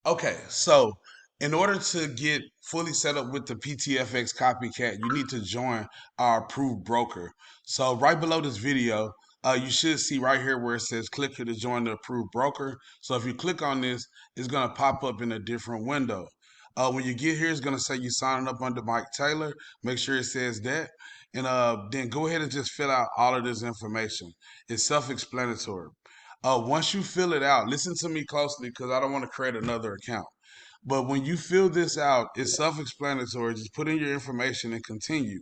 Okay, so in order to get fully set up with the PTFX CopyCat, you need to join our approved broker. So right below this video, you should see right here where it says click here to join the approved broker. So if you click on this, it's gonna pop up in a different window. When you get here, it's gonna say you signing up under Mike Taylor. Make sure it says that, and then go ahead and just fill out all of this information. It's self-explanatory. Once you fill it out, listen to me closely because I don't want to create another account. But when you fill this out, it's self-explanatory. Just put in your information and continue.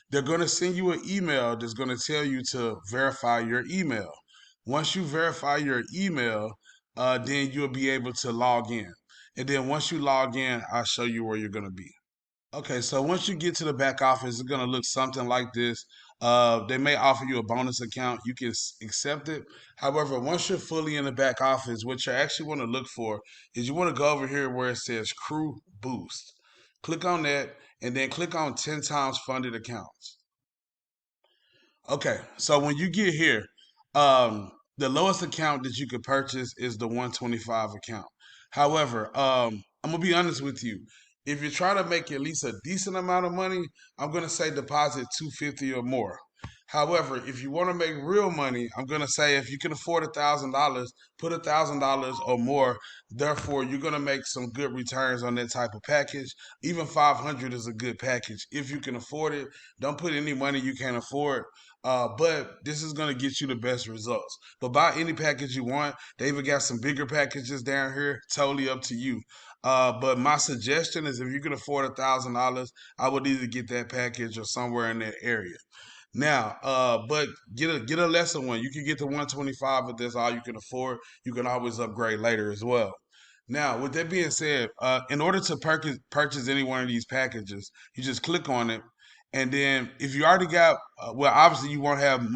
They're going to send you an email that's going to tell you to verify your email. Once you verify your email, then you'll be able to log in. And then once you log in, I'll show you where you're going to be. Okay, so once you get to the back office, it's gonna look something like this. They may offer you a bonus account. You can accept it. However, once you're fully in the back office, what you actually want to look for is you want to go over here where it says Crew Boost. Click on that, and then click on 10 times funded accounts. Okay, so when you get here, the lowest account that you could purchase is the 125 account. However, I'm gonna be honest with you. If you're trying to make at least a decent amount of money, I'm gonna say deposit 250 or more. However, if you want to make real money, I'm gonna say if you can afford $1,000, put $1,000 or more. Therefore, you're gonna make some good returns on that type of package. Even 500 is a good package if you can afford it. Don't put any money you can't afford. But this is gonna get you the best results. But buy any package you want. They even got some bigger packages down here. Totally up to you. But my suggestion is if you can afford $1,000, I would either get that package or somewhere in that area. Now, but get a lesser one. You can get the 125, but that's all you can afford. You can always upgrade later as well. Now, with that being said, in order to purchase any one of these packages, you just click on it, and then if you already got, well, obviously you won't have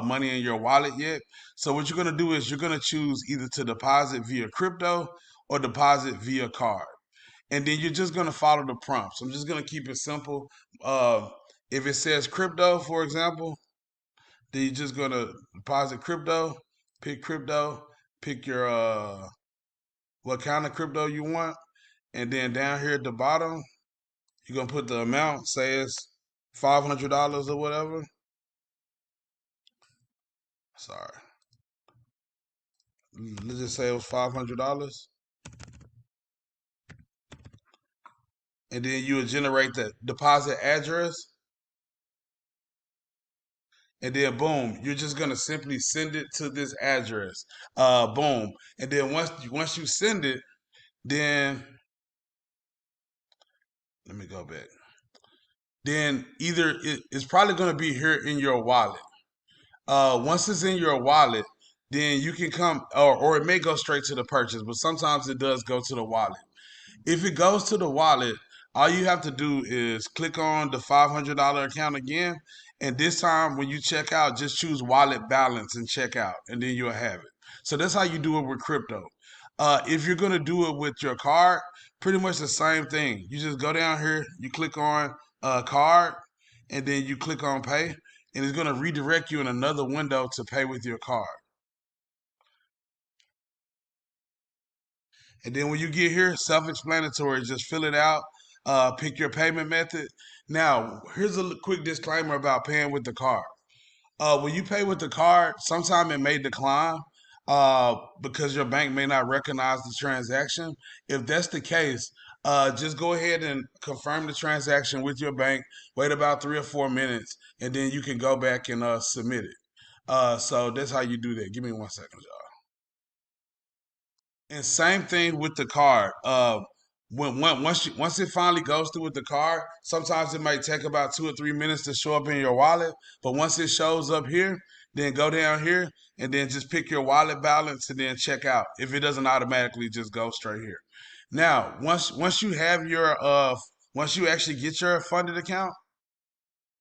money in your wallet yet. So what you're gonna do is you're gonna choose either to deposit via crypto or deposit via card, and then you're just gonna follow the prompts. I'm just gonna keep it simple. Uh, if it says crypto, for example, then you're just gonna deposit crypto, pick your what kind of crypto you want, and then down here at the bottom, you're gonna put the amount, say it's $500 or whatever. Sorry, let's just say it was $500, and then you would generate the deposit address, and then boom, you're just gonna simply send it to this address. Boom, and then once you send it, then let me go back. Then either it's probably gonna be here in your wallet. Once it's in your wallet, then you can come, or it may go straight to the purchase, but sometimes it does go to the wallet. If it goes to the wallet, all you have to do is click on the $500 account again, and this time when you check out, just choose wallet balance and check out, and then you'll have it. So that's how you do it with crypto. If you're gonna do it with your card, pretty much the same thing. You just go down here, you click on card, and then you click on pay, and it's gonna redirect you in another window to pay with your card. And then when you get here, self-explanatory, just fill it out, pick your payment method. Now, here's a quick disclaimer about paying with the card. When you pay with the card, sometime it may decline because your bank may not recognize the transaction. If that's the case, just go ahead and confirm the transaction with your bank. Wait about 3 or 4 minutes, and then you can go back and submit it. So that's how you do that. Give me 1 second, y'all. And same thing with the card. Once it finally goes through with the card, sometimes it might take about 2 or 3 minutes to show up in your wallet. But once it shows up here, then go down here and then just pick your wallet balance and then check out. If it doesn't automatically just go straight here. Now, once you have your once you actually get your funded account,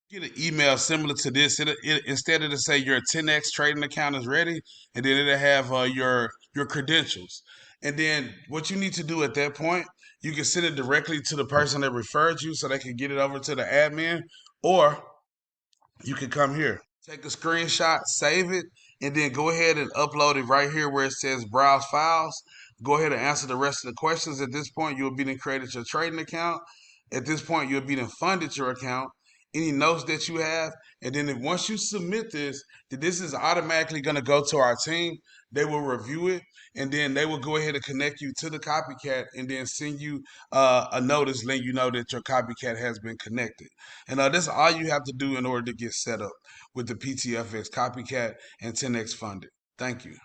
get an email similar to this. Instead of to say your 10x trading account is ready, and then it'll have your credentials. And then what you need to do at that point, you can send it directly to the person that referred you, so they can get it over to the admin, or you can come here, take a screenshot, save it, and then go ahead and upload it right here where it says browse files. Go ahead and answer the rest of the questions. At this point, you'll be then created your trading account. At this point, you'll be then funded your account. Any notes that you have, and then once you submit this, that this is automatically going to go to our team. They will review it, and then they will go ahead and connect you to the copycat, and then send you a notice letting you know that your copycat has been connected. And that's all you have to do in order to get set up with the PTFX copycat and 10x funded. Thank you.